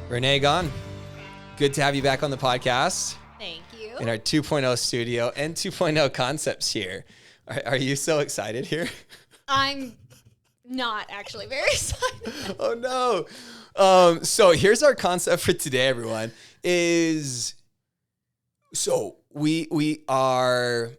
Renee Gaun, good to have you back on the podcast. Thank you. In our 2.0 studio and 2.0 concepts here. Are you so excited here? I'm not actually very excited. Oh, no. So here's our concept for today, everyone, we are...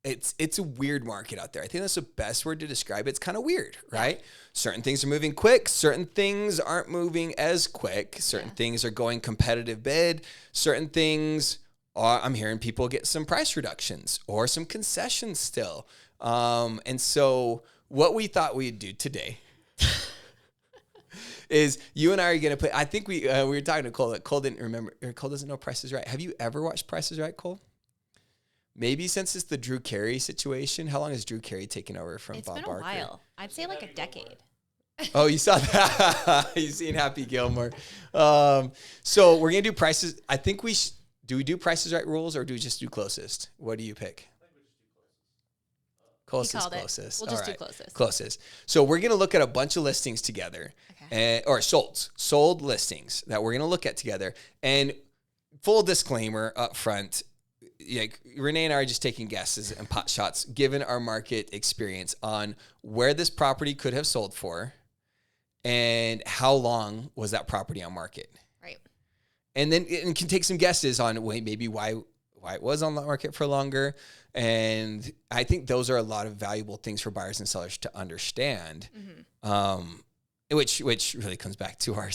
It's a weird market out there. I think that's the best word to describe it. It's kind of weird, right? Yeah. Certain things are moving quick. Certain things aren't moving as quick. Certain things are going competitive bid. Certain things I'm hearing people get some price reductions or some concessions still. And so what we thought we'd do today is you and I are going to play. I think we were talking to Cole. Cole didn't remember. Cole doesn't know Price is Right. Have you ever watched Price is Right, Cole? Maybe since it's the Drew Carey situation. How long has Drew Carey taken over from Bob Barker? It's been a while. I'd say like a decade. Oh, you saw that? You've seen Happy Gilmore. So we're going to do prices. I think do we do Prices Right rules or do we just do closest? What do you pick? Closest. We'll just do closest. Closest. So we're going to look at a bunch of listings together. Okay. Or sold listings that we're going to look at together. And full disclaimer up front, Renee and I are just taking guesses and pot shots given our market experience on where this property could have sold for and how long was that property on market. Right. And then it can take some guesses on maybe why it was on the market for longer. And I think those are a lot of valuable things for buyers and sellers to understand. Mm-hmm. Which really comes back to our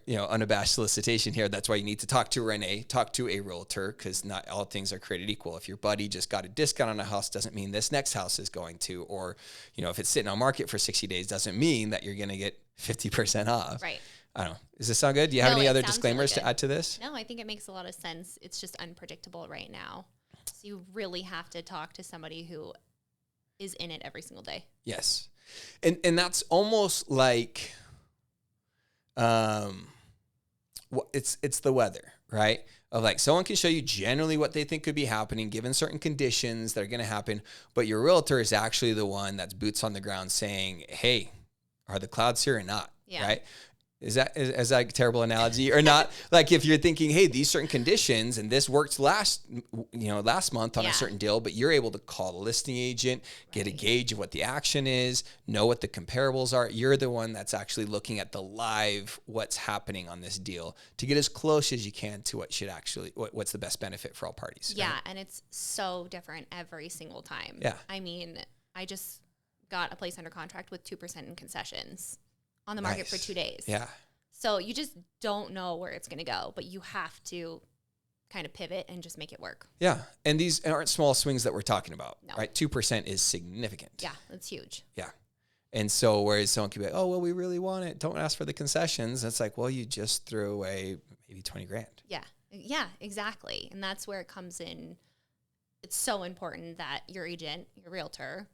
unabashed solicitation here. That's why you need to talk to Renee, talk to a realtor, because not all things are created equal. If your buddy just got a discount on a house, doesn't mean this next house is going to, or if it's sitting on market for 60 days, doesn't mean that you're going to get 50% off. Right. I don't know. Does this sound good? Do you have any other disclaimers to add to this? No, I think it makes a lot of sense. It's just unpredictable right now. So you really have to talk to somebody who is in it every single day. Yes. And that's almost like it's the weather, right? Of like someone can show you generally what they think could be happening given certain conditions that are going to happen, but your realtor is actually the one that's boots on the ground saying, "Hey, are the clouds here or not?" Yeah. Right? Is that a terrible analogy or not? Like if you're thinking, hey, these certain conditions and this worked last month on a certain deal, but you're able to call the listing agent, get a gauge of what the action is, know what the comparables are. You're the one that's actually looking at the live what's happening on this deal to get as close as you can to what's the best benefit for all parties. Yeah, right? And it's so different every single time. Yeah. I mean, I just got a place under contract with 2% in concessions on the market for 2 days. Yeah. So you just don't know where it's going to go, but you have to kind of pivot and just make it work. Yeah. And these aren't small swings that we're talking about, no. Right? 2% is significant. Yeah, that's huge. Yeah. And so whereas someone could be like, oh, well, we really want it. Don't ask for the concessions. It's like, well, you just threw away maybe $20,000. Yeah. Yeah, exactly. And that's where it comes in. It's so important that your agent, your realtor,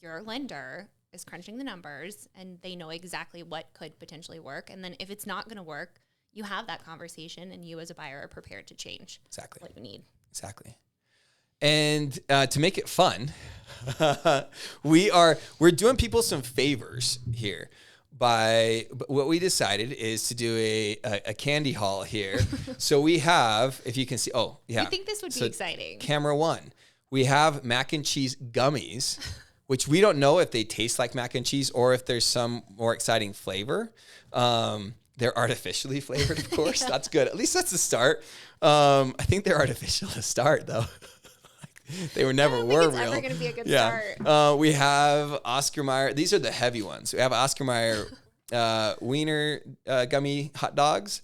your lender is crunching the numbers and they know exactly what could potentially work. And then if it's not going to work, you have that conversation and you as a buyer are prepared to change what you need. Exactly. And to make it fun, we're doing people some favors here by what we decided is to do a candy haul here. So we have, if you can see, I think this would be exciting. Camera one, we have mac and cheese gummies, which we don't know if they taste like mac and cheese or if there's some more exciting flavor. They're artificially flavored, of course. That's good. At least that's the start. I think they're artificial to start, though. They were never were real. Never going to be a good start. We have Oscar Mayer. These are the heavy ones. We have Oscar Mayer wiener gummy hot dogs.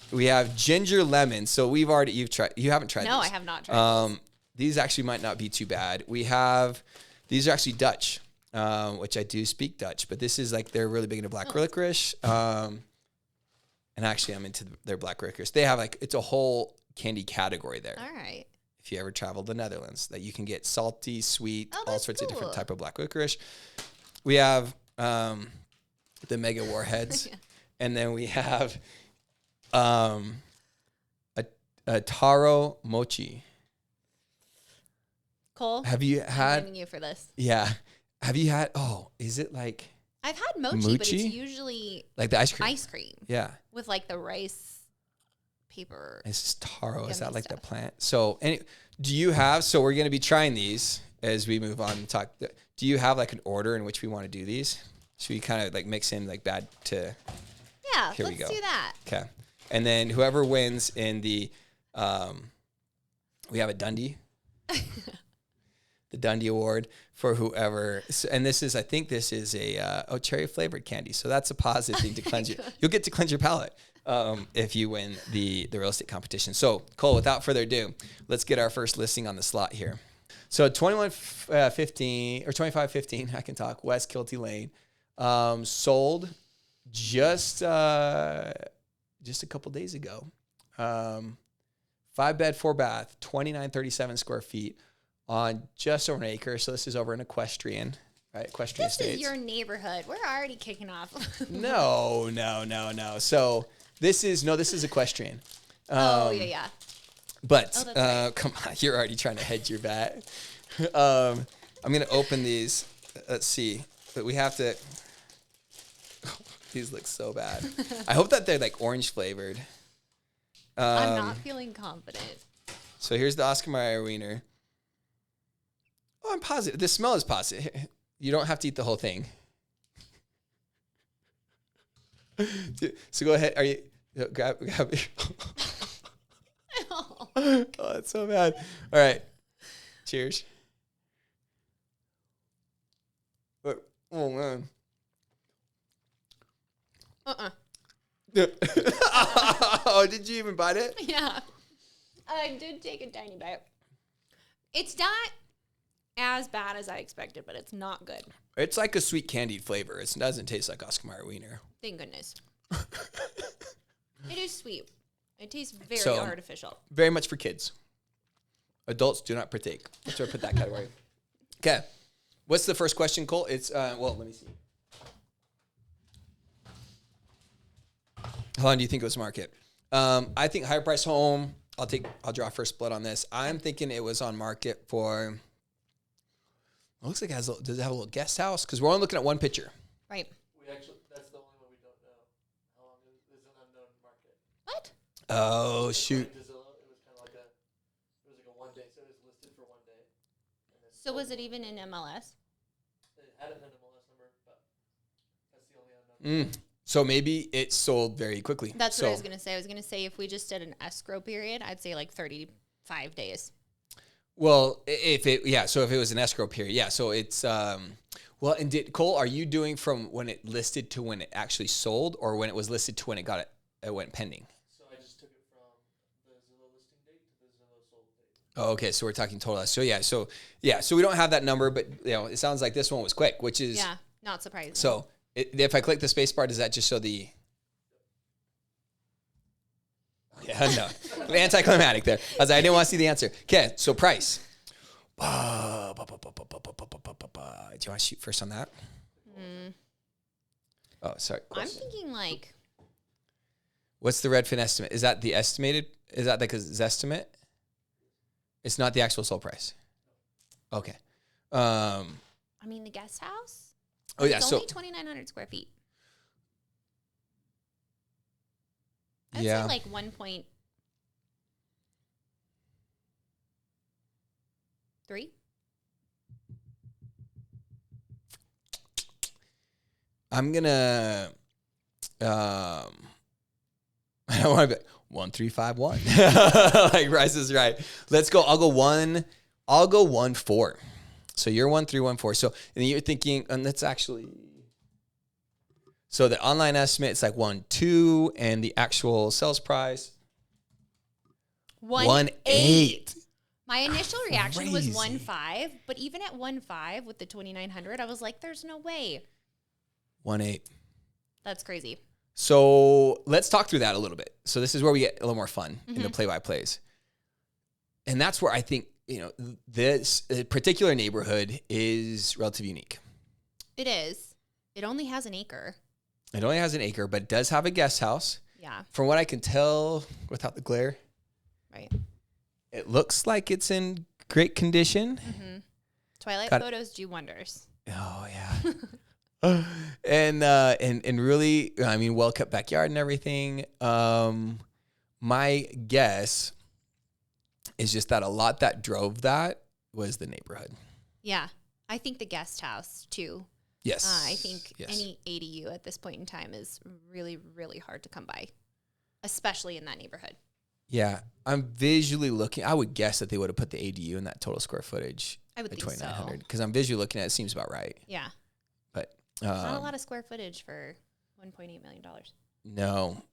We have ginger lemon. So you haven't tried. No, these. I have not tried. These actually might not be too bad. These are actually Dutch, which I do speak Dutch, but this is like they're really big into black licorice. And actually, I'm into their black licorice. They have it's a whole candy category there. All right. If you ever travel to the Netherlands, that you can get salty, sweet, all sorts of different type of black licorice. We have the Mega Warheads, and then we have a taro mochi. Cole, have you had? I'm blaming you for this. Yeah. Have you had? Oh, is it like? I've had mochi, but it's usually like the ice cream. Ice cream. Yeah. With like the rice paper. This is taro. Is that like stuff. the plant? So, do you have? So we're going to be trying these as we move on and talk. Do you have like an order in which we want to do these? Should we kind of like mix in like bad to? Yeah, Here we let's go. do that. Okay, and then whoever wins in the, we have a Dundee. The Dundee Award for whoever, and this is, I think this is a cherry flavored candy. So that's a positive thing to cleanse you. You'll get to cleanse your palate if you win the real estate competition. So Cole, without further ado, let's get our first listing on the slot here. So 2115 or 2515, I can talk, West Kilty Lane, sold just a couple days ago. 5-bed, 4-bath, 2937 square feet. On just over an acre. So this is over in Equestrian, right? Equestrian Estates. This is your neighborhood. We're already kicking off. No. So this is Equestrian. Yeah. But right. come on, you're already trying to hedge your bet. I'm going to open these. Let's see. But we have to. Oh, these look so bad. I hope that they're like orange flavored. I'm not feeling confident. So here's the Oscar Mayer Wiener. Oh, I'm positive. The smell is positive. You don't have to eat the whole thing. So go ahead. Are you grab it? Oh, that's so bad. All right. Cheers. Oh man. Oh, did you even bite it? Yeah. I did take a tiny bite. It's not as bad as I expected, but it's not good. It's like a sweet candied flavor. It doesn't taste like Oscar Mayer Wiener. Thank goodness. It is sweet. It tastes very artificial. Very much for kids. Adults do not partake. Let's put that category. Okay. What's the first question, Cole? It's, well, let me see. How long do you think it was market? I think higher price home. I'll draw first blood on this. I'm thinking it was on market for, it looks like does it have a little guest house? Because we're only looking at one picture. Right. That's the only one we don't know. How long is an unknown market? What? Oh, shoot. It was kind of like a 1 day, so it was listed for 1 day. So was it even in MLS? It had an MLS number, but that's the only unknown. So maybe it sold very quickly. That's what I was going to say. I was going to say if we just did an escrow period, I'd say like 35 days. Well, if it was an escrow period, yeah. So it's, well, and Cole, are you doing from when it listed to when it actually sold, or when it was listed to when it went pending? So I just took it from the Zillow listing date to the Zillow sold date. Oh, okay. So we're talking total. So we don't have that number, but it sounds like this one was quick, which is not surprising. So if I click the space bar, does that just show the? Yeah, no, anticlimactic there. I didn't want to see the answer. Okay, so price. Do you want to shoot first on that? Oh, sorry. I'm thinking like. What's the Redfin estimate? Is that the estimated? Is that like his estimate? It's not the actual sold price. Okay. I mean, the guest house. Oh yeah, it's so only 2,900 square feet. I'd say like 1.3. I'm gonna. I don't want to be 1351. Like Rice is right. Let's go. I'll go 1.4. So you're 1314. So and you're thinking, and that's actually. So the online estimate is like 1.2, and the actual sales price 1.8. My initial reaction was 1.5, but even at 1.5 with the 2,900, I was like, "There's no way." 1.8. That's crazy. So let's talk through that a little bit. So this is where we get a little more fun in the play-by-plays, and that's where I think this particular neighborhood is relatively unique. It is. It only has an acre. It only has an acre, but it does have a guest house. Yeah. From what I can tell without the glare. Right. It looks like it's in great condition. Twilight photos do wonders. Oh, yeah. and really, I mean, well kept backyard and everything. My guess is just that a lot that drove that was the neighborhood. Yeah. I think the guest house too. Yes. I think Yes. any ADU at this point in time is really, really hard to come by, especially in that neighborhood. Yeah, I'm visually looking. I would guess that they would have put the ADU in that total square footage. I would at think so. 2,900 because I'm visually looking at it. Seems about right. Yeah. But Not a lot of square footage for $1.8 million. No.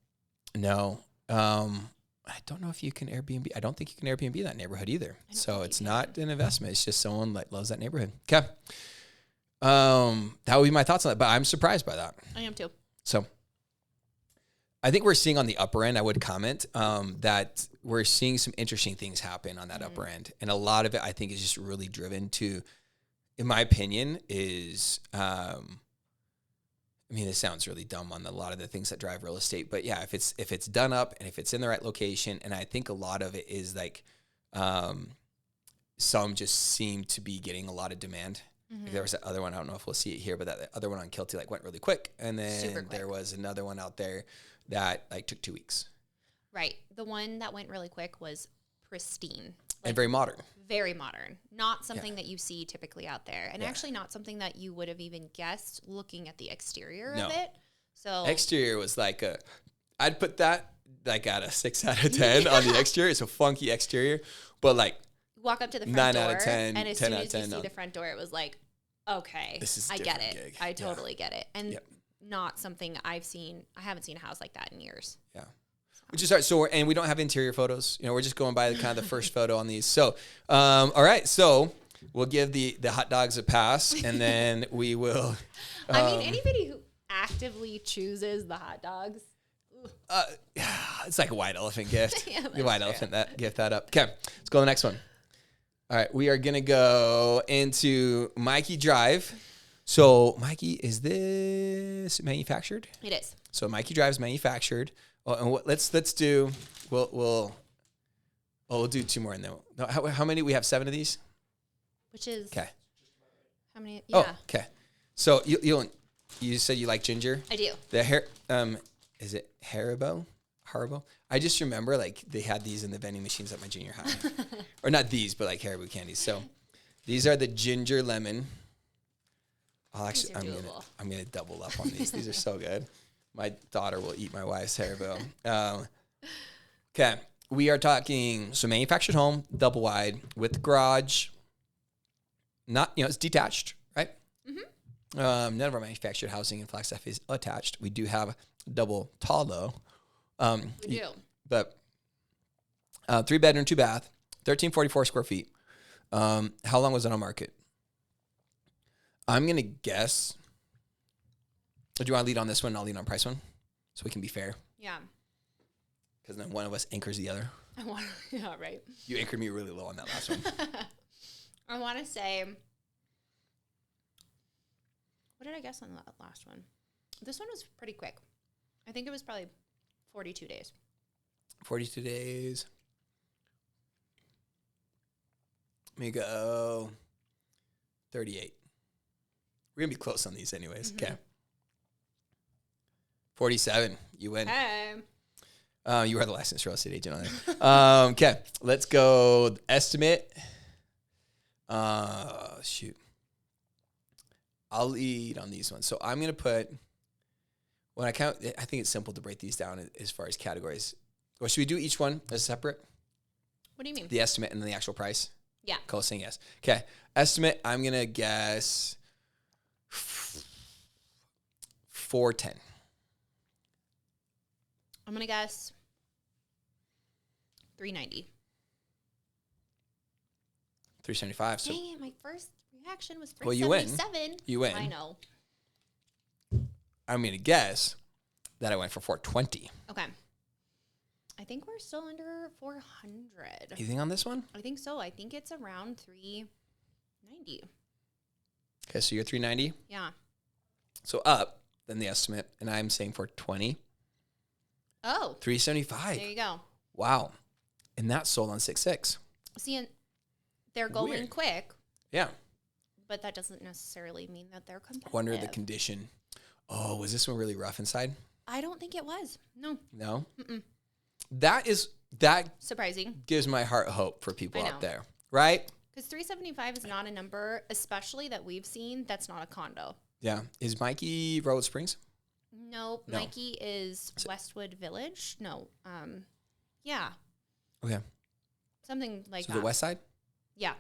I don't know if you can Airbnb. I don't think you can Airbnb that neighborhood either. So it's not an investment. It's just someone that loves that neighborhood. Okay. That would be my thoughts on that. But I'm surprised by that. I am too. So I think we're seeing on the upper end, I would comment, that we're seeing some interesting things happen on that upper end. And a lot of it, I think, is just really driven to, in my opinion, is, I mean, this sounds really dumb on a lot of the things that drive real estate, but yeah, if it's done up and if it's in the right location, and I think a lot of it is like, some just seem to be getting a lot of demand. Like there was that other one, I don't know if we'll see it here, but that other one on Kilty like went really quick. And then there was another one out there that like took 2 weeks. Right. The one that went really quick was pristine. And very modern. Very modern. Not something that you see typically out there. And actually not something that you would have even guessed looking at the exterior of it. So exterior was like I'd put that like at a 6 out of 10 on the exterior. It's a funky exterior, but like walk up to the front 9 door, out of 10, and as 10 soon out as of you 10 see the front door, it was like, okay, this is I get it. gig. I totally get it. And not something I've seen. I haven't seen a house like that in years. Yeah. Which is so and we don't have interior photos. You know, we're just going by the kind of the first photo on these. So, all right. So we'll give the hot dogs a pass, and then we will. I mean, anybody who actively chooses the hot dogs. It's like a white elephant gift. Yeah, the white elephant gift that up. Okay, let's go to the next one. All right, we are gonna go into Mikey Drive. So, Mikey, is this manufactured? It is. So, Mikey Drive is manufactured. Oh, and let's do. We'll do 2 more in there. No, how many? We have 7 of these. Which is okay. How many? Yeah. Oh, okay. So you said you like ginger. I do. The hair. Is it Haribo? I just remember like they had these in the vending machines at my junior high, or not these, but like Haribo candies. So these are the ginger lemon. Actually, I'm gonna double up on these. These are so good. My daughter will eat my wife's Haribo. Okay, we are talking so manufactured home, double wide with garage. Not it's detached, right? Mm-hmm. None of our manufactured housing in Flagstaff is attached. We do have double tall though. We do. But 3 bedroom, 2 bath, 1,344 square feet. How long was it on market? I'm going to guess. Do you want to lead on this one? I'll lead on price one so we can be fair. Yeah. Because then one of us anchors the other. Yeah, right. You anchored me really low on that last one. I want to say, what did I guess on that last one? This one was pretty quick. I think it was probably 42 days. 42 days. Let me go 38. We're going to be close on these anyways. Okay. 47. You win. Hey. You are the licensed real estate agent on there. Okay. Let's go estimate. Shoot. I'll lead on these ones. So I'm going to put, when I count, I think it's simple to break these down as far as categories. Or should we do each one as separate? What do you mean? The estimate and then the actual price? Yeah. Cole's saying yes. Okay. Estimate, I'm going to guess 410. I'm going to guess 390. 375. So dang it, my first reaction was 377. well, you win. I know. I'm going to guess that I went for 420. Okay. I think we're still under 400. Anything on this one? I think so. I think it's around 390. Okay, so you're 390. Yeah. So up than the estimate, and I'm saying 420. Oh. 375. There you go. Wow. And that's sold on 6.6. See, and they're going Weird. quick, Yeah. but that doesn't necessarily mean that they're competitive. Wonder the condition. Oh, was this one really rough inside? I don't think it was. No. No? Mm-mm. That Surprising. gives my heart hope for people I know. out there, right? Because 375 is not a number, especially that we've seen, that's not a condo. Yeah. Is Mikey Road Springs? No, No. Mikey is Westwood Village. No. Yeah. Okay. Something like So that. the west side? Yeah.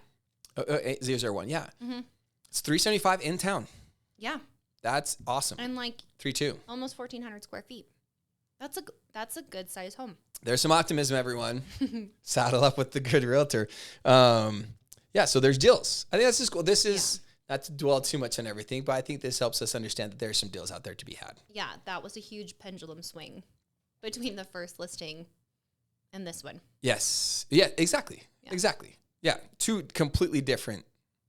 001. Yeah. Mm-hmm. It's 375 in town. Yeah. That's awesome. And like 3.2. almost 1,400 square feet. That's a good size home. There's some optimism, everyone. Saddle up with the good realtor. Yeah, so there's deals. I think that's just cool. This is not to dwell too much on everything, but I think this helps us understand that there's some deals out there to be had. Yeah, that was a huge pendulum swing between the first listing and this one. Yes. Yeah, exactly. Yeah. Exactly. Yeah, two completely different.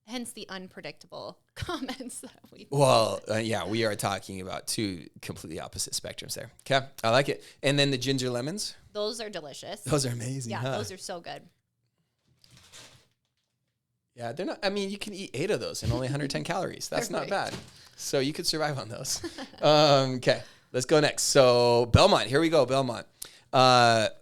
Hence the unpredictable comments that we. Well, yeah, we are talking about two completely opposite spectrums there. Okay, I like it. And then the ginger lemons. Those are delicious. Those are amazing. Yeah, huh? those are so good. Yeah, they're not. I mean, you can eat 8 of those and only 110 calories. That's not bad. So you could survive on those. Okay, let's go next. So Belmont, here we go. Belmont,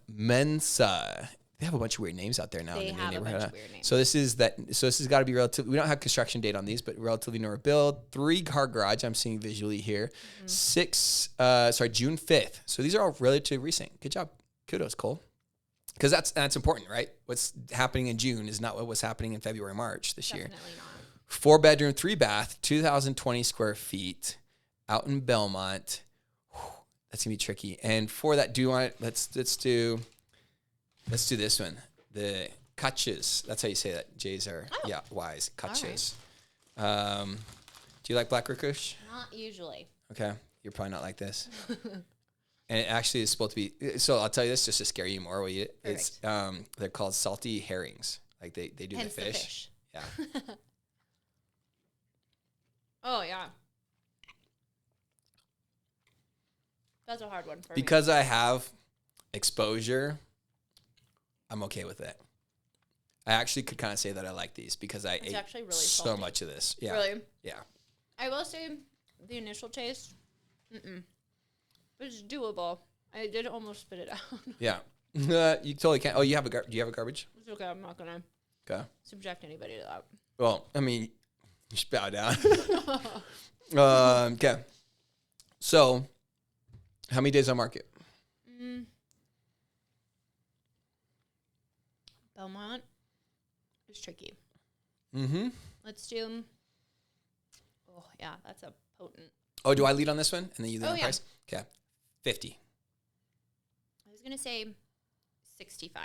Mensa. They have a bunch of weird names out there now. They in the have a neighborhood. bunch of weird names. So this has got to be relatively. We don't have construction date on these, but relatively newer build. 3-car garage. I'm seeing visually here. June 5th. So these are all relatively recent. Good job. Kudos, Cole. Because that's important, right? What's happening in June is not what was happening in February, March this year. Definitely not. 4-bedroom, 3-bath, 2,020 square feet, out in Belmont. Whew, that's gonna be tricky. And for that, do you want it? Let's do this one. The Kutches. That's how you say that. J's are Y's. Kutches. Do you like black licorice? Not usually. Okay, you're probably not like this. And it actually is supposed to be. So I'll tell you this just to scare you more. Will you? It's they're called salty herrings. Like they do Hence the fish. Yeah. Oh yeah. That's a hard one for me. Because I have exposure, I'm okay with it. I actually could kind of say that I like these because I ate actually really so salty. much of this. Yeah. Really? Yeah. I will say the initial taste, it's doable. I did almost spit it out. Yeah. You totally can't. Oh, do you have a garbage? It's okay. I'm not gonna Okay. subject anybody to that. Well, I mean, you should bow down. Okay. So, how many days on market? Belmont is tricky. Mm-hmm. Let's do. Oh yeah, that's a potent. Oh, do I lead on this one and then you lead on yeah. price? Okay. 50. I was gonna say 65.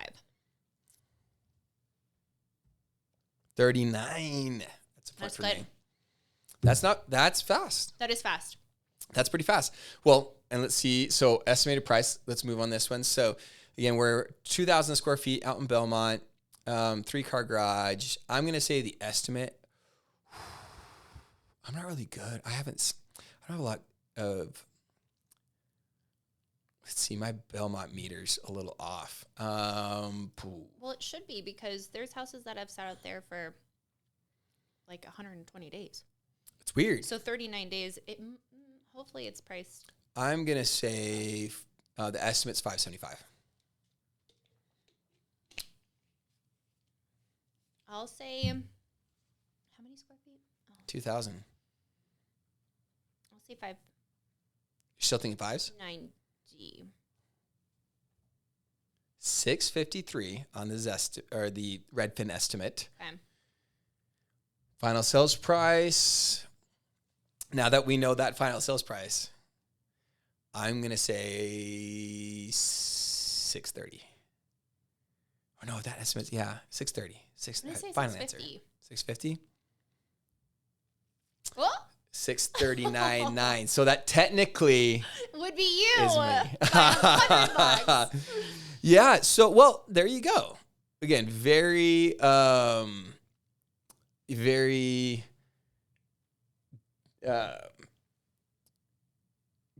39. That's a point That's for good. me. That's fast. That is fast. That's pretty fast. Well, and let's see. So estimated price, let's move on this one. So again, we're 2,000 square feet out in Belmont, 3-car garage. I'm going to say the estimate. I'm not really good. I don't have a lot of, let's see, my Belmont meter's a little off. Well, it should be because there's houses that have sat out there for like 120 days. It's weird. So 39 days. Hopefully it's priced. I'm going to say the estimate's 575. I'll say, how many square feet? Oh, 2,000. I'll say 590. You're still thinking 5s? 653 on the the Redfin estimate. Okay. Final sales price. Now that we know that final sales price, I'm gonna say 630. Oh no, that estimate's 630. I'm gonna say Final answer. 650. 650. Oh, 639.9. So that technically would be you. is me. By $100. Yeah. So, well, there you go. Again, very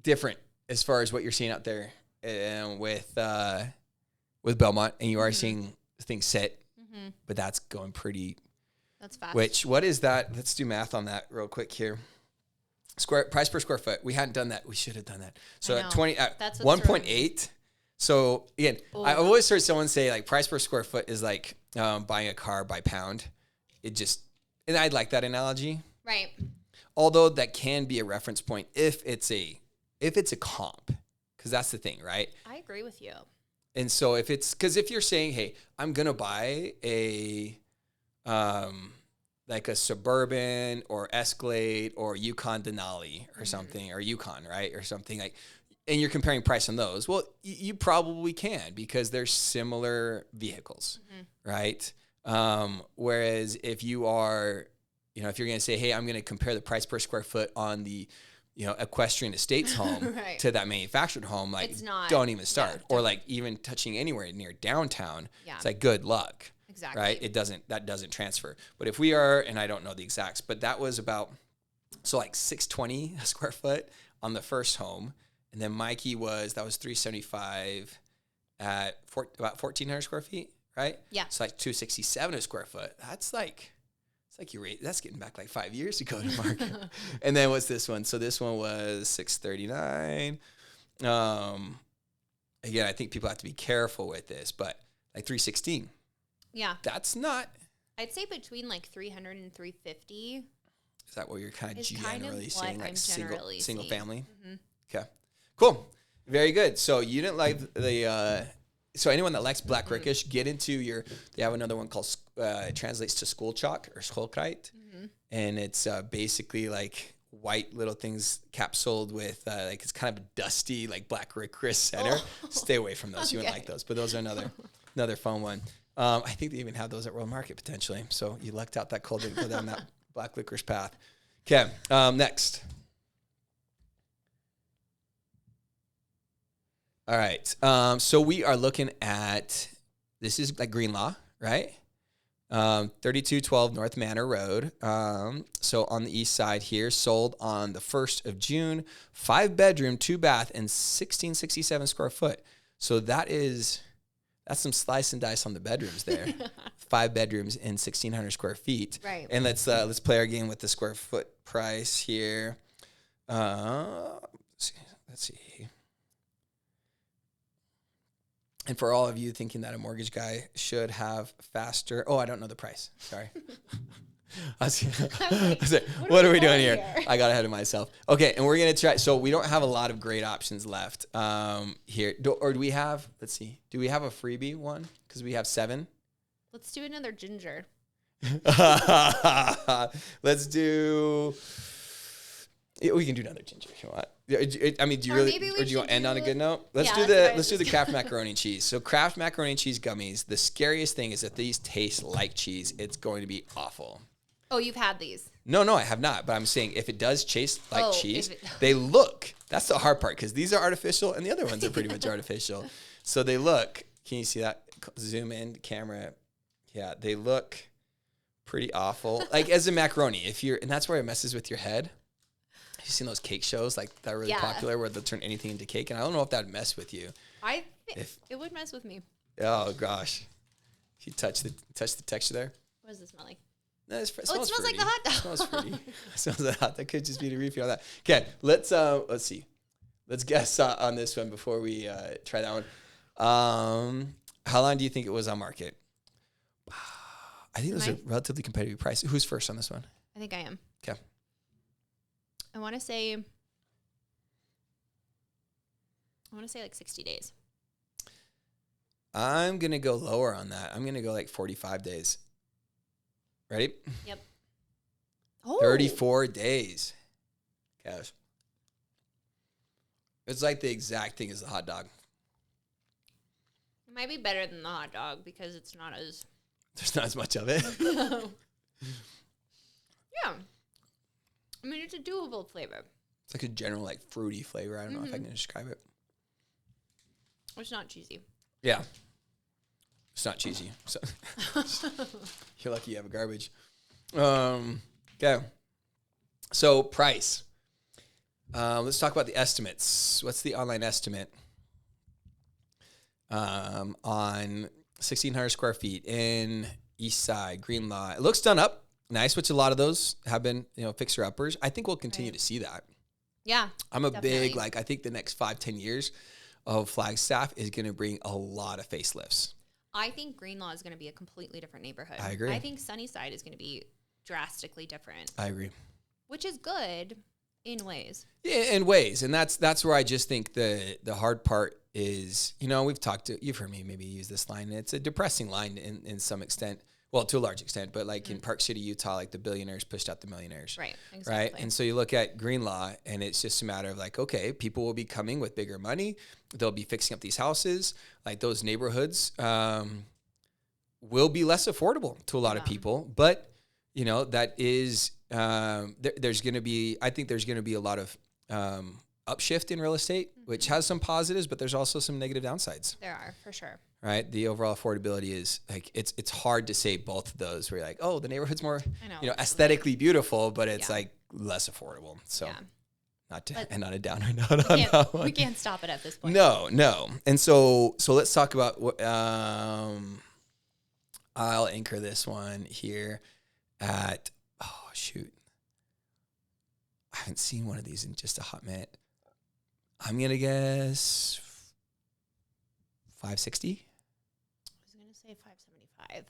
different as far as what you're seeing out there with Belmont, and you are seeing things set, but that's going pretty That's fast. What is that? Let's do math on that real quick here. Price per square foot. We hadn't done that. We should have done that. So at 1.8. So again, I always heard someone say like price per square foot is like buying a car by pound. And I like that analogy. Right. Although that can be a reference point if it's a comp, because that's the thing, right? I agree with you. And so if you're saying, hey, I'm gonna buy a like a Suburban or Escalade or Yukon Denali or something, or Yukon, right, or something like, and you're comparing price on those, well, you probably can because they're similar vehicles, right? Whereas if you are, if you're going to say, hey, I'm going to compare the price per square foot on the, equestrian estates home right. to that manufactured home, like, it's not, don't even start. Or like even touching anywhere near downtown, it's like, good luck. Exactly. Right? That doesn't transfer. But if we are, and I don't know the exacts, but that was about, so like $620 a square foot on the first home. And then Mikey that was $375 at about 1,400 square feet, right? Yeah. So like $267 a square foot. That's like, that's getting back like 5 years ago to market. And then what's this one? So this one was $639. Again, I think people have to be careful with this, but like $316. Yeah. That's not. I'd say between like 300 and 350. Is that what you're kind of generally seeing? Like single family? Mm-hmm. Okay. Cool. Very good. So you didn't like so anyone that likes black licorice, get into they have another one called, it translates to school chalk or skolkite. And it's basically like white little things capsuled with, like it's kind of a dusty, like black licorice center. Stay away from those. You wouldn't like those, but those are another fun one. I think they even have those at World Market potentially. So you lucked out that cold didn't go down that black licorice path. Okay. Next. All right. So we are looking at, this is like Greenlaw, right? 3212 North Manor Road. So on the east side here, sold on the 1st of June, 5-bedroom, 2-bath, and 1,667 square foot. So that's some slice and dice on the bedrooms there. 5 bedrooms and 1,600 square feet. Right. And let's play our game with the square foot price here. Let's see. And for all of you thinking that a mortgage guy should have faster, I don't know the price. Sorry. I was like, what are we doing here? I got ahead of myself. Okay, and we're going to try. So we don't have a lot of great options left here. Do we have, let's see, do we have a freebie one? Because we have 7. Let's do another ginger. Let's do, we can do another ginger if you want. I mean, do you do you want to end on a good note? Let's do the Kraft macaroni and cheese. So Kraft macaroni and cheese gummies. The scariest thing is that these taste like cheese. It's going to be awful. Oh, you've had these? No, I have not. But I'm saying if it does taste like cheese, they look. That's the hard part because these are artificial and the other ones are pretty much artificial. So they look. Can you see that? Zoom in camera. Yeah, they look pretty awful. Like as a macaroni, and that's where it messes with your head. You've seen those cake shows like that are really popular where they'll turn anything into cake, and I don't know if that would mess with you. It would mess with me. Oh gosh, if you touch the texture there. What does it smell like? No, it smells like the hot dog. It smells fruity. It smells like hot. That could just be the refill on that. Okay, let's see. Let's guess on this one before we try that one. How long do you think it was on market? I think it was a relatively competitive price. Who's first on this one? I think I am. Okay. I want to say like 60 days. I'm going to go lower on that. I'm going to go like 45 days. Ready? Yep. 34 days. Gosh. It's like the exact thing as the hot dog. It might be better than the hot dog because it's not as... There's not as much of it. Yeah. I mean, it's a doable flavor. It's like a general, like, fruity flavor. I don't know if I can describe it. It's not cheesy. Yeah. It's not cheesy. So you're lucky you have a garbage. Okay. So, price. Let's talk about the estimates. What's the online estimate on 1,600 square feet in East Side, Greenlaw? It looks done up. nice, which a lot of those have been, fixer uppers. I think we'll continue Right. to see that. Yeah. I'm a Definitely. big, I think the next 5-10 years of Flagstaff is going to bring a lot of facelifts. I think Greenlaw is going to be a completely different neighborhood. I agree. I think Sunnyside is going to be drastically different, I agree. which is good in ways. Yeah, in ways. And that's where I just think the hard part is, you've heard me maybe use this line. It's a depressing line in some extent. Well, to a large extent, but in Park City, Utah, the billionaires pushed out the millionaires. Right. Exactly. Right. And so you look at Greenlaw and it's just a matter of okay, people will be coming with bigger money. They'll be fixing up these houses. Those neighborhoods will be less affordable to a lot of people. But, that is, there's going to be, I think there's going to be a lot of upshift in real estate, which has some positives, but there's also some negative downsides. There are, for sure. Right. The overall affordability is it's hard to say both of those where you're oh, the neighborhood's more, aesthetically beautiful, but it's less affordable. So not to end on a downer note on that one. We can't stop it at this point. No. And so let's talk about what, I'll anchor this one here at, I haven't seen one of these in just a hot minute. I'm going to guess 560. I was going to say 575.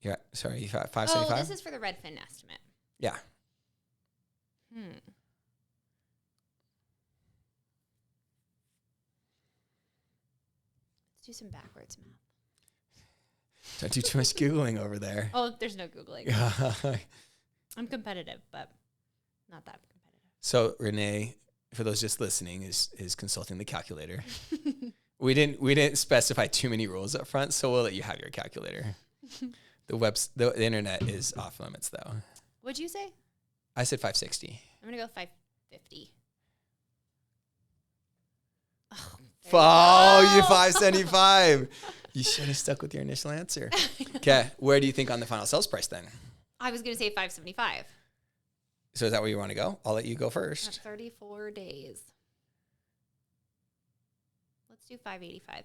Yeah, sorry, 575. Oh, this is for the Redfin estimate. Yeah. Let's do some backwards math. Don't do too much Googling over there. Oh, there's no Googling. I'm competitive, but not that competitive. So Renee, for those just listening, is consulting the calculator. We didn't specify too many rules up front, so we'll let you have your calculator. The internet is off limits though. What'd you say? I said 560. I'm gonna go 550. Oh, you 575. You should have stuck with your initial answer. Okay, where do you think on the final sales price then? I was gonna say 575. So is that where you want to go? I'll let you go first. At 34 days. Let's do 585.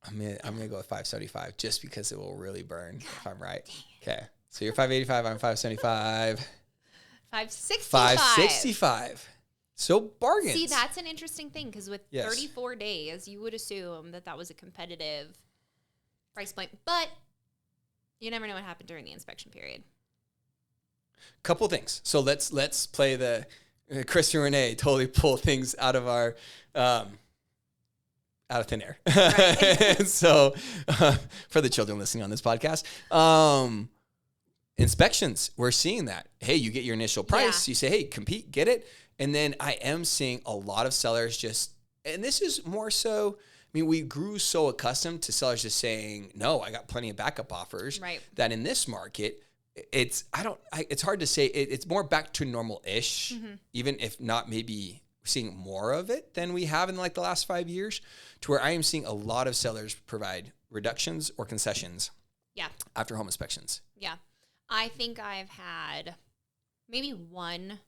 I'm gonna go with 575 just because it will really burn if I'm right. Okay, so you're 585. I'm 575. 565. 565. So bargains. See, that's an interesting thing because with Yes. 34 days, you would assume that was a competitive price point, but you never know what happened during the inspection period. Couple things. So let's play the Chris and Renee totally pull things out of our out of thin air. Right. And so for the children listening on this podcast, inspections, we're seeing that. Hey, you get your initial price. You say, hey, compete, get it. And then I am seeing a lot of sellers and this is more so, we grew so accustomed to sellers just saying, no, I got plenty of backup offers. Right. That in this market, it's hard to say. It's more back to normal-ish, even if not maybe seeing more of it than we have in the last 5 years, to where I am seeing a lot of sellers provide reductions or concessions after home inspections. Yeah. I think I've had maybe one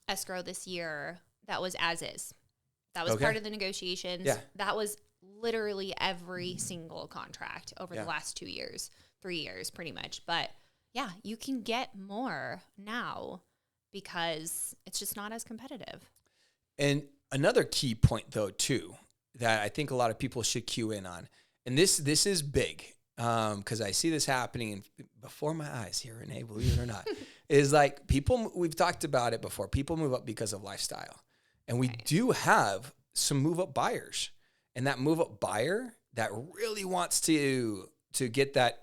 escrow this year that was as is. That was part of the negotiations. Yeah. That was literally every single contract over the last 2 years, 3 years pretty much. But yeah, you can get more now because it's just not as competitive. And another key point though too, that I think a lot of people should cue in on, and this is big, because I see this happening before my eyes here, Renee, believe it or not, is people, we've talked about it before, people move up because of lifestyle. And we do have some move up buyers, and that move up buyer that really wants to get that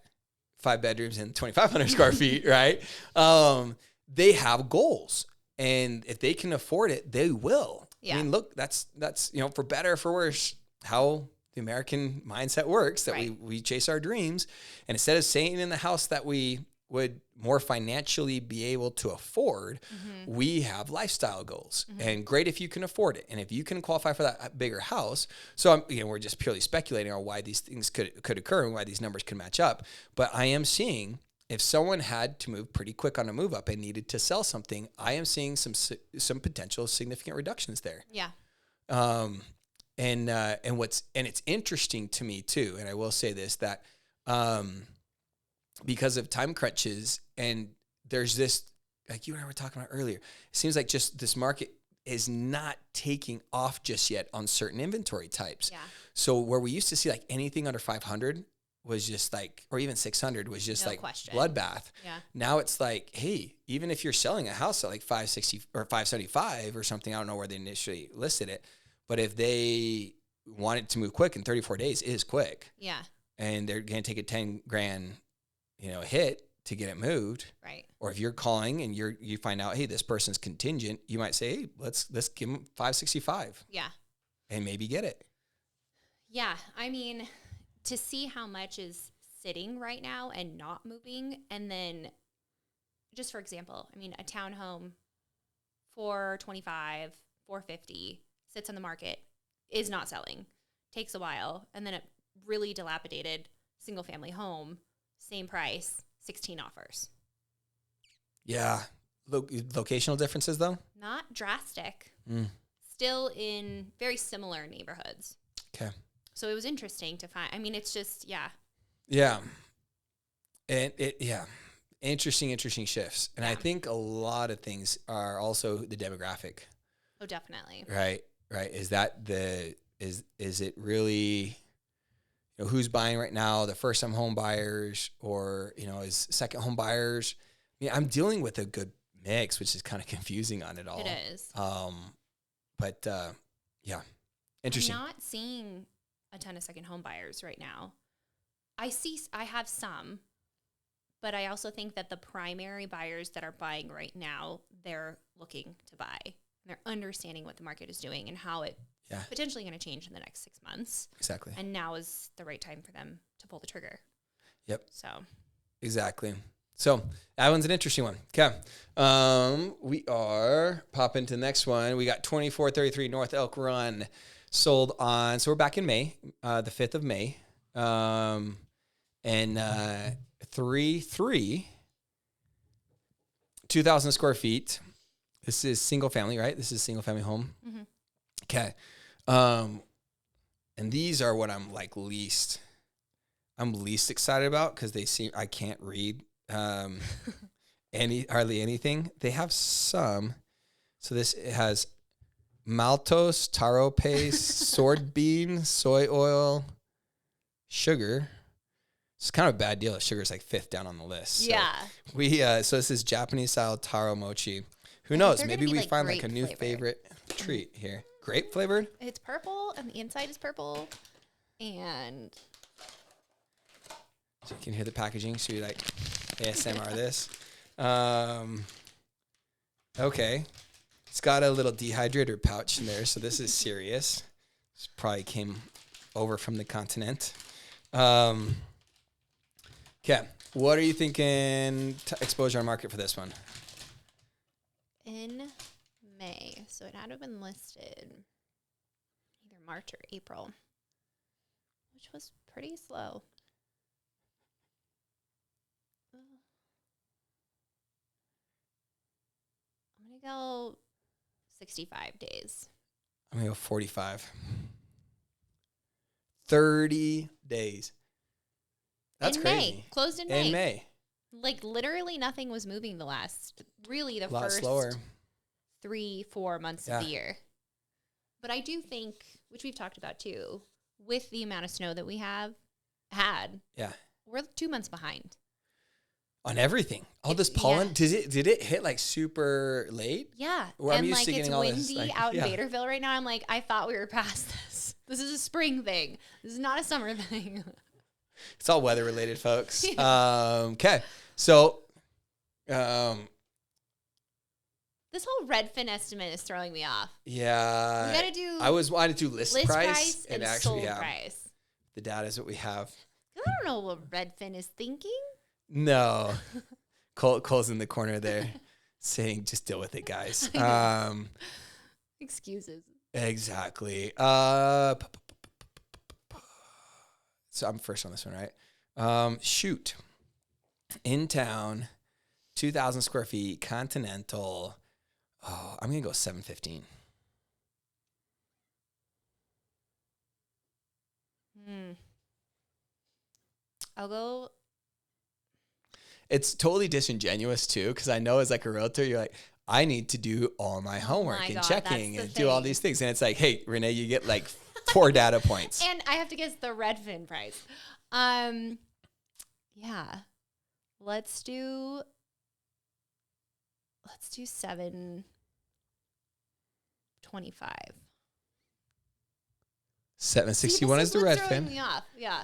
5 bedrooms and 2,500 square feet, right? They have goals, and if they can afford it, they will. Yeah. Look, that's for better or for worse, how the American mindset works, that we chase our dreams. And instead of staying in the house that we would more financially be able to afford, we have lifestyle goals. And great if you can afford it. And if you can qualify for that bigger house. So we're just purely speculating on why these things could occur and why these numbers can match up. But I am seeing, if someone had to move pretty quick on a move up and needed to sell something, I am seeing some potential significant reductions there. Yeah. And it's interesting to me too, and I will say this, that because of time crunches. And there's this, like you and I were talking about earlier, it seems like just this market is not taking off just yet on certain inventory types. Yeah. So where we used to see like anything under 500 was just like, or even 600 was just No like question. bloodbath. Yeah. Now it's like, hey, even if you're selling a house at like 560 or 575 or something, I don't know where they initially listed it, but if they want it to move quick in 34 days, it is quick. Yeah. And they're going to take a 10 grand, hit to get it moved. Right. Or if you're calling and you find out, hey, this person's contingent, you might say, hey, let's give them 565. Yeah. And maybe get it. Yeah. I mean, to see how much is sitting right now and not moving, and then just for example, I mean, a townhome, 425, 450 sits on the market, is not selling, takes a while, and then a really dilapidated single family home, same price, 16 offers. Yeah. Locational differences, though? Not drastic. Still in very similar neighborhoods. Okay. So it was interesting to find. I mean, it's just, yeah. Yeah. And interesting shifts. And I Yeah. think a lot of things are also the demographic. Oh, definitely. Right. Is that is it really, who's buying right now, the first time home buyers or, is second home buyers? I mean, I'm dealing with a good mix, which is kind of confusing on it all. It is. But yeah, interesting. I'm not seeing a ton of second home buyers right now. I have some, but I also think that the primary buyers that are buying right now, they're looking to buy. They're understanding what the market is doing and how it's potentially going to change in the next 6 months. Exactly. And now is the right time for them to pull the trigger. Yep. So. Exactly. So that one's an interesting one. Okay. We are popping to the next one. We got 2433 North Elk Run sold on, so we're back in May, the 5th of May. And 2,000 square feet. This is single family, right? This is single family home. Mm-hmm. Okay. And these are what I'm least excited about because I can't read hardly anything. They have some. So it has maltose, taro paste, sword bean, soy oil, sugar. It's kind of a bad deal. Sugar's like 5th down on the list. So Yeah. So this is Japanese style taro mochi. Who knows? Maybe we find like a new flavored. favorite treat here. Grape flavored? It's purple and the inside is purple. And so you can hear the packaging. So you like ASMR this. Okay. It's got a little dehydrator pouch in there. So this is serious. This probably came over from the continent. Okay. What are you thinking exposure on market for this one? in May, so it had to have been listed either March or April, which was pretty slow. I'm going to go 65 days. I'm going to go 45. 30 days. That's in crazy. May. Closed in May. In May. Like, literally nothing was moving the lot slower. 3-4 months of the year. But I do think, which we've talked about too, with the amount of snow that we had, we're 2 months behind. On everything. All this pollen. Yeah. Did it hit like super late? Yeah. Well, I'm used to getting all it's windy out in yeah. Vaderville right now. I'm like, I thought we were past this. This is a spring thing. This is not a summer thing. It's all weather related, folks. Okay. So, this whole Redfin estimate is throwing me off. Yeah. We gotta do. I wanted to list price and actually sold price. The data is what we have. I don't know what Redfin is thinking. No. Cole's in the corner there saying, just deal with it, guys. Excuses. Exactly. So I'm first on this one, right? Shoot. In town, 2,000 square feet, continental. Oh, I'm going to go 715. I'll go it's totally disingenuous too, because I know as like a realtor, you're like, I need to do all my homework and God, checking that's and the do all thing. these things. And it's like, hey, Renee, you get like 4 data points. And I have to guess the Redfin price. Yeah. Let's do 725. 761 is the what's throwing Redfin. me off. Yeah.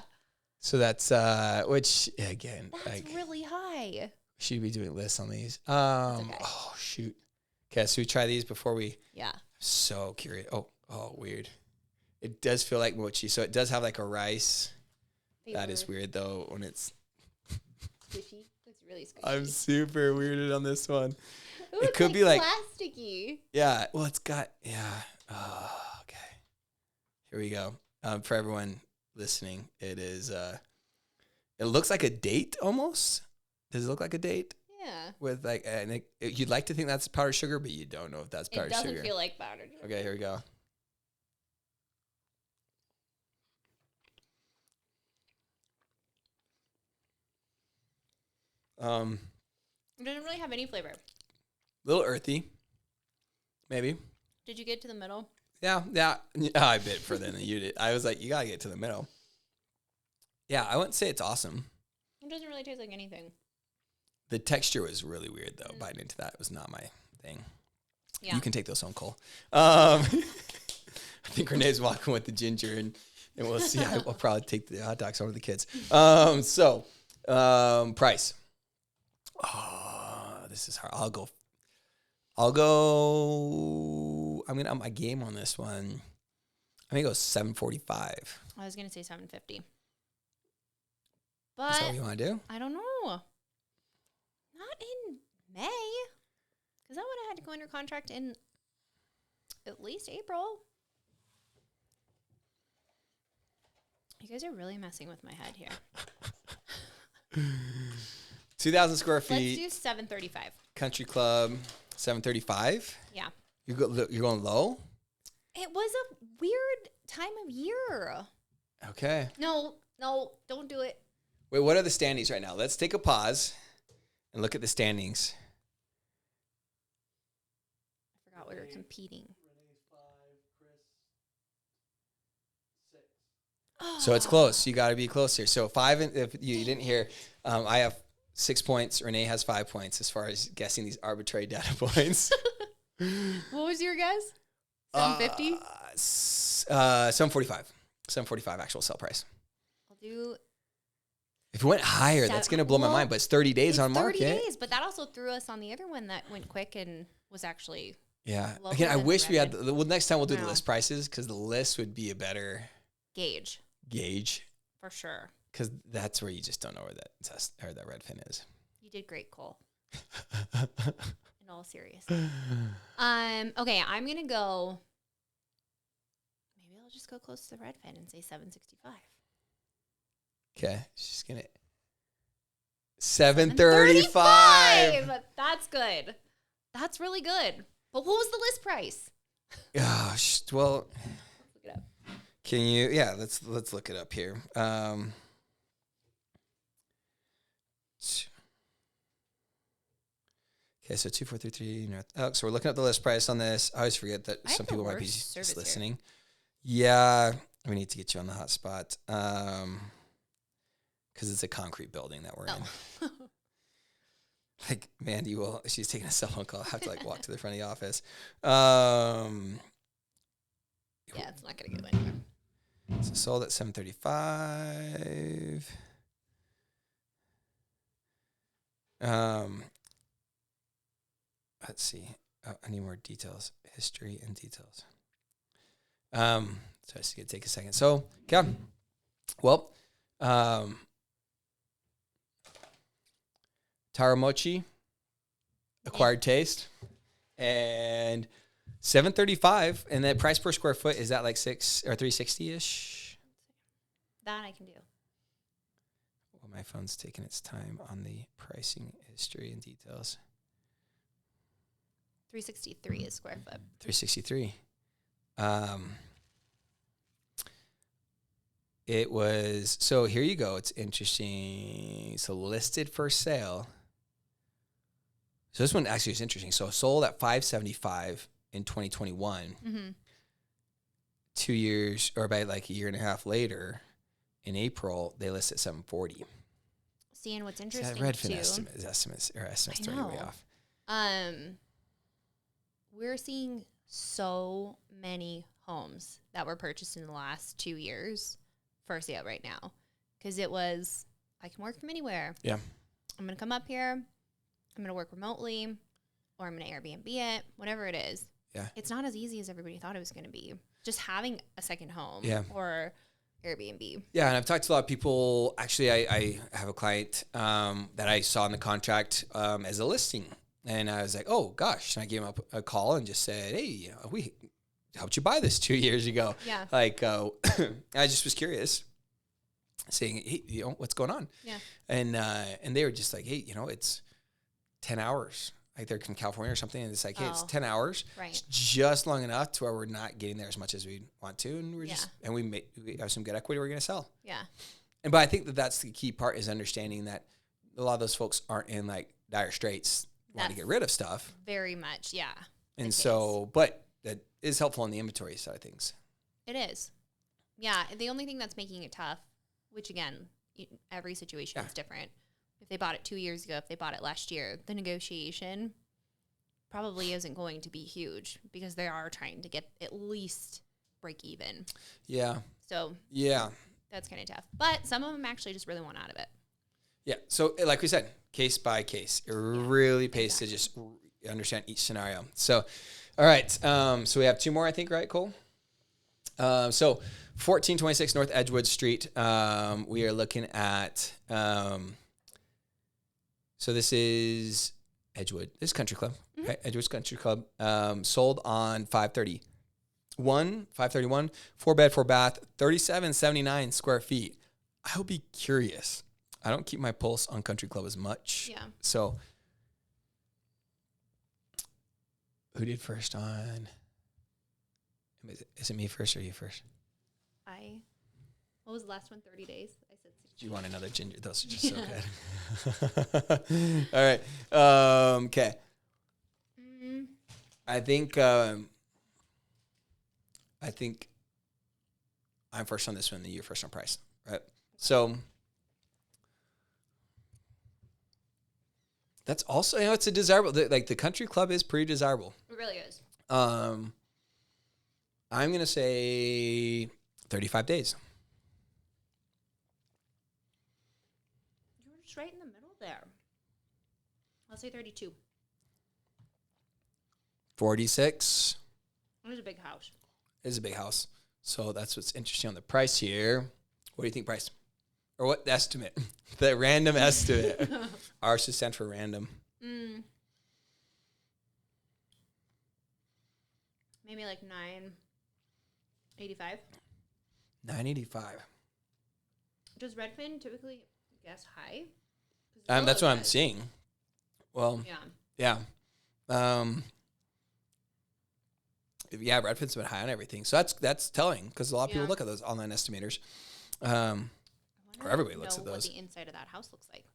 So that's which again, That's like really high. should be doing lists on these. okay. Oh shoot. Okay, so we try these before we. Yeah. So curious. Oh, weird. It does feel like mochi. So it does have like a rice. That is weird though when it's. Squishy. It's really squishy. I'm super weirded on this one. Ooh, it it's could be like plasticky. Yeah. Well, it's got Oh, okay. Here we go. For everyone listening, it is. It looks like a date almost. Does it look like a date? Yeah. With like, and you'd like to think that's powdered sugar, but you don't know if that's powdered sugar. It doesn't feel like powdered sugar. Okay, here we go. It doesn't really have any flavor. Little earthy, maybe. Did you get to the middle? Yeah. I bit further than you did. I was like, you gotta get to the middle. Yeah, I wouldn't say it's awesome. It doesn't really taste like anything. The texture was really weird though. Biting into that was not my thing. Yeah. You can take those home, Cole. I think Renee's walking with the ginger, and we'll see. I'll probably take the hot dogs home with the kids. Price. Oh, this is hard. I'll go. I'm gonna up my game on this one. I'm gonna go 745. I was gonna say 750. Is But that what you want to do? I don't know. Not in May. Because I would have had to go under contract in at least April. You guys are really messing with my head here. 2,000 square Let's feet. do 735. Country club. 735. Yeah. You're going low. It was a weird time of year. Okay. No, don't do it. Wait, what are the standings right now? Let's take a pause and look at the standings. I forgot we were competing. Renee's 5, Chris 6. So it's close. You got to be close here. So 5, if you didn't hear, I have 6 points. Renee has 5 points as far as guessing these arbitrary data points. What was your guess? 750? 745. 745 actual sell price. I'll do. If it went higher, that's going to blow my mind. But it's 30 days on market. 30 days, but that also threw us on the other one that went quick and was actually. Yeah. lower Again, I than wish we had. Redfin. Well, next time we'll do the Yeah. list prices because the list would be a better Gauge, gauge. for sure. Because that's where you just don't know where that Redfin is. You did great, Cole. In all seriousness. Okay, I'm gonna go. Maybe I'll just go close to the Redfin and say 765. Okay, she's gonna 735. That's good. That's really good. But what was the list price? Gosh, well, Let's look it up. can you? Yeah, let's look it up here. Okay, so 2433 North. Oh, so we're looking at the list price on this. I always forget that I have some the people might be worst service just here. listening. Yeah, we need to get you on the hot spot. Because it's a concrete building that we're in. Oh. Like Mandy she's taking a cell phone call. I have to like walk to the front of the office. Yeah, it's not gonna go anywhere. So sold at 735. Let's see. Oh, I need more details. History and details. So it's gonna take a second. So, okay. Well, Taramochi, acquired taste, and 735, and the price per square foot is that like 360 ish. That I can do. Well, my phone's taking its time on the pricing history and details. 363 is square foot. 363. It was, so here you go. It's interesting. So listed for sale. So this one actually is interesting. So sold at $575 in 2021. Mm-hmm. 2 years, or about like a year and a half later, in April, they list at $740. See, and what's So interesting that Redfin too, estimates I throw you way know. off. We're seeing so many homes that were purchased in the last 2 years for sale right now. Because it was, I can work from anywhere. Yeah. I'm going to come up here. I'm going to work remotely, or I'm going to Airbnb it, whatever it is. Yeah. It's not as easy as everybody thought it was going to be. Just having a second home or Airbnb. Yeah, and I've talked to a lot of people. Actually, I have a client that I saw in the contract as a listing. And I was like, oh, gosh. And I gave him a call and just said, hey, we helped you buy this 2 years ago. Yeah. Like, I just was curious, saying, hey, what's going on? Yeah. And they were just like, hey, it's 10 hours. Like they're from California or something. And it's like, hey, it's 10 hours. Right. It's just long enough to where we're not getting there as much as we want to. And we have some good equity we're going to sell. Yeah. But I think that's the key part, is understanding that a lot of those folks aren't in like dire straits, want to get rid of stuff. Very much. Yeah. And so, but that is helpful on the inventory side of things. It is. Yeah. The only thing that's making it tough, which again, every situation is different. If they bought it 2 years ago, if they bought it last year, the negotiation probably isn't going to be huge because they are trying to get at least break even. Yeah. So yeah, that's kind of tough. But some of them actually just really want out of it. Yeah. So like we said, case by case, it really pays to just understand each scenario. So, all right. So we have two more, I think, right, Cole? So 1426 North Edgewood Street. We are looking at, so this is Edgewood. This is Country Club, right? Edgewood's Country Club. Sold on 531, 4-bed, 4-bath, 3779 square feet. I will be curious. I don't keep my pulse on Country Club as much. Yeah. So who did first on? Is it me first or you first? What was the last one? 30 days? I said 60. Do you want another ginger? Those are just so good. All right. Okay. I think I'm first on this one, you're first on price, right? So that's also, it's a desirable, like the Country Club is pretty desirable. It really is. I'm going to say 35 days. You're just right in the middle there. I'll say 32. 46. It was a big house. It is a big house. So that's what's interesting on the price here. What do you think price? Or what estimate? The random estimate. R should stand for random. Maybe like 985. 985. Does Redfin typically guess high? That's what I'm seeing. Well, yeah. Redfin's been high on everything. So that's telling, because a lot of people look at those online estimators. Or everybody looks at those. What the inside of that house looks like.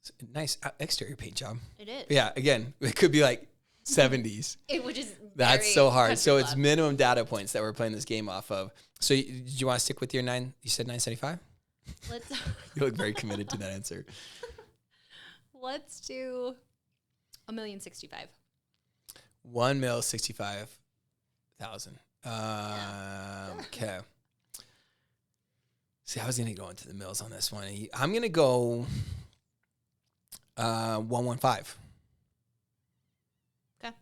It's a nice exterior paint job. It is. Yeah, again, it could be like 70s. Which is That's so hard. So Club. it's minimum data points that we're playing this game off of. So do you want to stick with your 9? You said 975? Let's. You look very committed to that answer. Let's do $1,065,000. $1,065,000. Okay. See, I was gonna go into the mills on this one. I'm gonna go 115. Okay.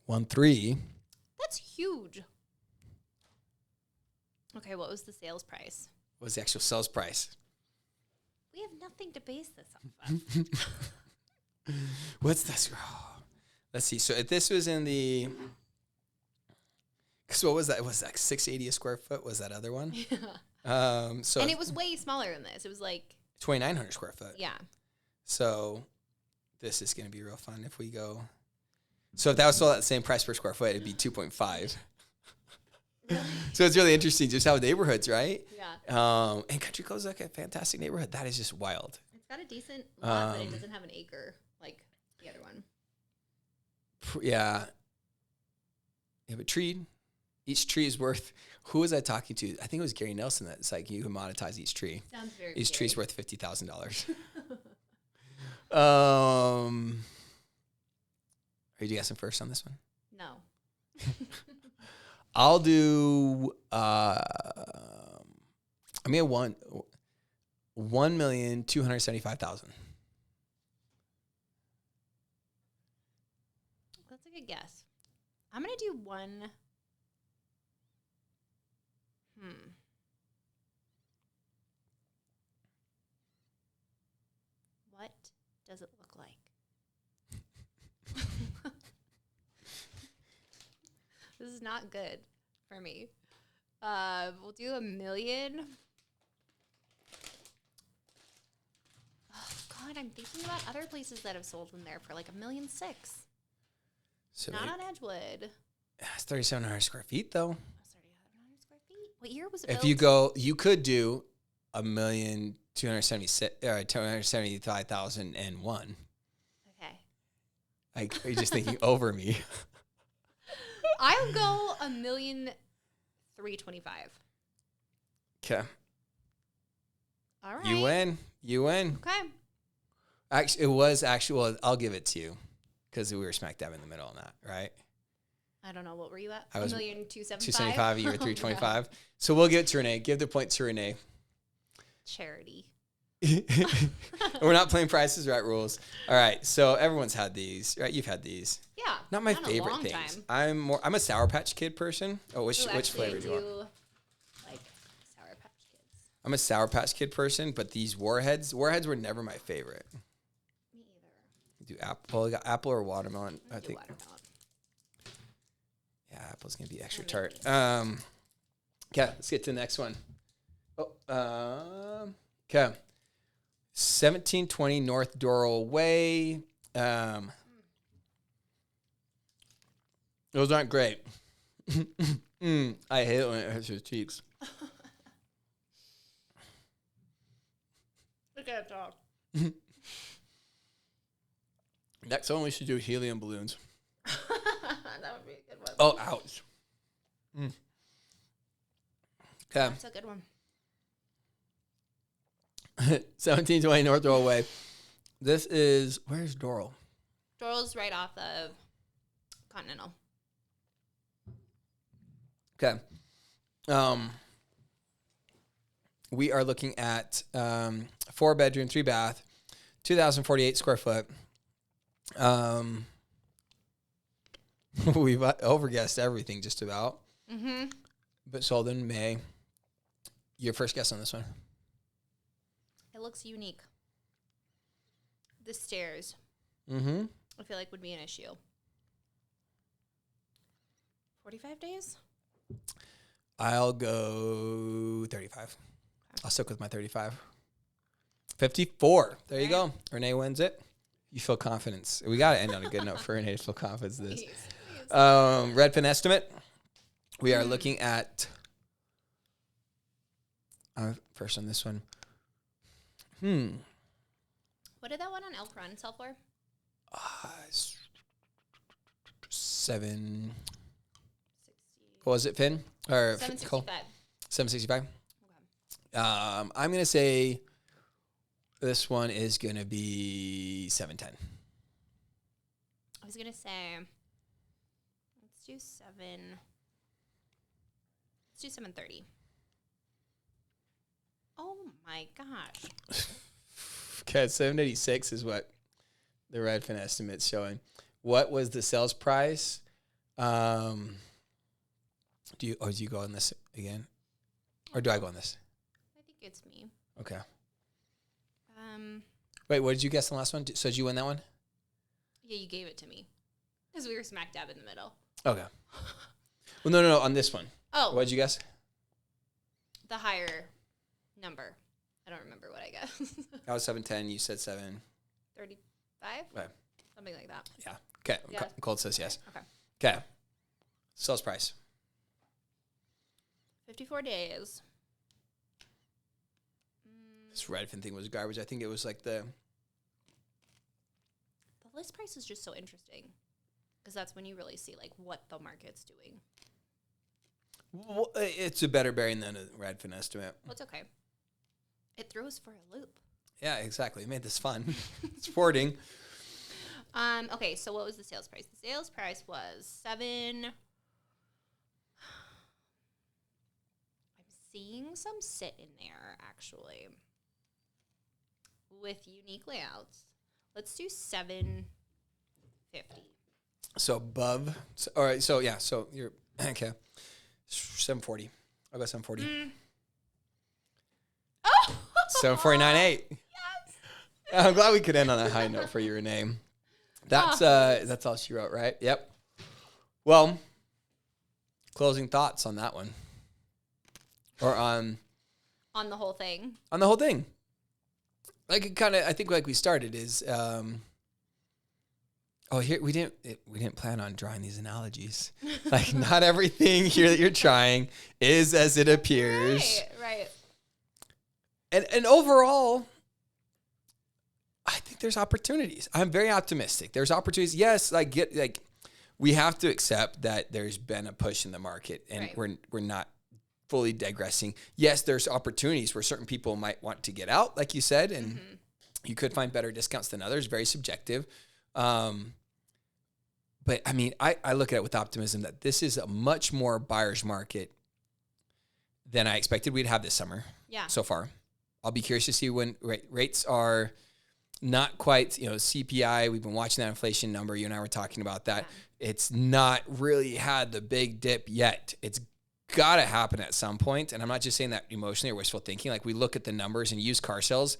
13. That's huge. Okay, what was the sales price? What was the actual sales price? We have nothing to base this off of. What's this? Oh, let's see. So if this was in the, because what was that? It was like 680 a square foot. Was that other one? Yeah. So and it was way smaller than this. It was like 2,900 square foot. Yeah. So this is going to be real fun if we go. So if that was sold at the same price per square foot, it'd be 2.5. So it's really interesting just how neighborhoods, right? Yeah. And Country Club's like a fantastic neighborhood. That is just wild. It's It's got a decent lot, but it doesn't have an acre like the other one. Yeah. Yeah, but each tree is worth, who was I talking to? I think it was Gary Nelson that's like, you can monetize each tree. Sounds very Each scary. tree's worth $50,000. Are you guessing first on this one? No. I'll do, I mean, 1,275,000. That's a good guess. I'm going to do one. What does it look like? This is not good for me. We'll do $1 million. Oh, God, I'm thinking about other places that have sold in there for like $1.6 million. So Not on Edgewood. it's 3,700 square feet though. 3,700 square feet. What year was it If built? you could do 275,001. Okay. Like, are you just thinking over me? I'll go $1,325,000. Okay. All right. You win. Okay. Actually, well, I'll give it to you because we were smack dab in the middle on that, right? I don't know. What were you at? I was 1,275,000. 275, you were 325. So we'll give it to Renee. Give the point to Renee. Charity. We're not playing Prices Right rules. All right. So everyone's had these, right? You've had these. Yeah. Not my a favorite long things. time. I'm a Sour Patch Kid person. Oh, which Ooh, actually, flavor do you want? like Sour Patch Kids. I'm a Sour Patch Kid person, but these Warheads were never my favorite. Me either. Do apple? Got apple or watermelon? I Do think. watermelon. Yeah, apple's gonna be extra Maybe. tart. Okay, let's get to the next one. Okay. 1720 North Doral Way. Those aren't great. I hate it when it hurts your cheeks. I can't talk. Next one we should do helium balloons. That would be a good one. Oh, ouch. Okay. That's a good one. 1720 North Doral Way. This is, where's Doral? Doral's right off of Continental. Okay. We are looking at 4 bedroom, 3 bath, 2,048 square foot. We've overguessed everything just about. Mm-hmm. But sold in May. Your first guess on this one? It looks unique. The stairs, Mm-hmm. I feel like, would be an issue. 45 days? I'll go 35. Okay. I'll stick with my 35. 54. There you go. Renee wins it. You feel confidence. We got to end on a good note for Renee to feel confidence in this. Please. Red pin estimate. We are looking at first on this one. What did that one on Elk Run sell for? 7. 60. What was it, Finn? Or 765. 765. Okay. I'm gonna say this one is gonna be 710. I was gonna say, let's do 730. Oh my gosh! Okay, 786 is what the Redfin estimate's showing. What was the sales price? Do you go on this again, or do I go on this? I think it's me. Okay. Um, Wait, what did you guess on the last one? So did you win that one? yeah, you gave it to me because we were smack dab in the middle. Okay. Well, no. On this one. Oh, What did you guess? the higher number. I don't remember what I guessed. I was 710. You said 7. 35? Right. Something like that. Yeah. Okay. Yeah. Cold says yes. Okay. Okay. Sales price. 54 days. This Redfin thing was garbage. I think it was like The list price is just so interesting because that's when you really see like what the market's doing. well, it's a better bearing than a Redfin estimate. Well, it's okay. It threw us for a loop. Yeah, exactly. It made this fun. It's sporting. Okay, so what was the sales price? The sales price was 7. I'm seeing some sit in there actually with unique layouts. Let's do 750. So above. So, all right. So yeah. So you're okay. 740. I'll go 740. Oh, 749.8. yes. I'm glad we could end on a high note for your name. That's all she wrote, right? Yep. Well, closing thoughts on that one, or on the whole thing. On the whole thing. Like it kind of, I think, like we started is. Here we didn't plan on drawing these analogies. Like not everything here that you're trying is as it appears. Right. And overall, I think there's opportunities. I'm very optimistic. There's opportunities. Yes, we have to accept that there's been a push in the market, and we're not fully digressing. Yes, there's opportunities where certain people might want to get out, like you said, and you could find better discounts than others. Very subjective. But I mean, I look at it with optimism that this is a much more buyer's market than I expected we'd have this summer. Yeah. So far, I'll be curious to see when rates are not quite, CPI. We've been watching that inflation number. You and I were talking about that. Yeah. It's not really had the big dip yet. It's got to happen at some point. And I'm not just saying that emotionally or wishful thinking. Like we look at the numbers and used car sales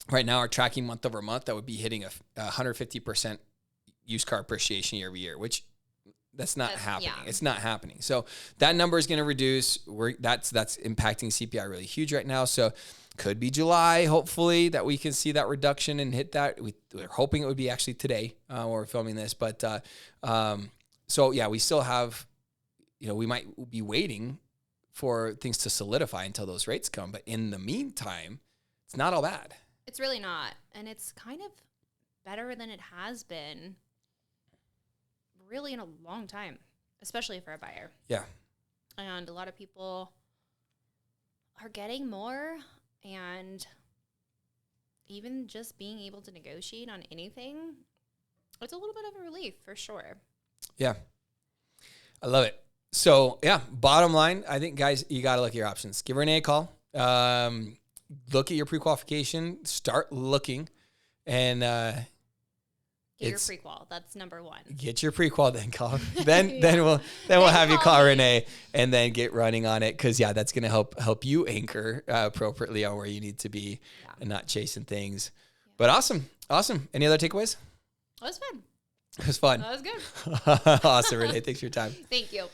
right now are tracking month over month. That would be hitting a 150% used car appreciation year over year, which that's not happening. Yeah. It's not happening. So that number is going to reduce. That's impacting CPI really huge right now. So could be July, hopefully, that we can see that reduction and hit that. We're hoping it would be actually today when we're filming this. But so yeah, we still have, we might be waiting for things to solidify until those rates come. But in the meantime, it's not all bad. It's really not. And it's kind of better than it has been really in a long time, especially for a buyer. Yeah. And a lot of people are getting more, and even just being able to negotiate on anything, it's a little bit of a relief for sure. Yeah. I love it. So yeah, bottom line, I think guys, you got to look at your options. Give Renee a call. Look at your pre-qualification, start looking, and get your pre-qual. That's number one. Get your pre-qual, then call. Then we'll have you call Renee and then get running on it, because that's going to help you anchor appropriately on where you need to be and not chasing things. Yeah. But awesome. Any other takeaways? It was fun. It was fun. That was good. Awesome, Renee. Thanks for your time. Thank you.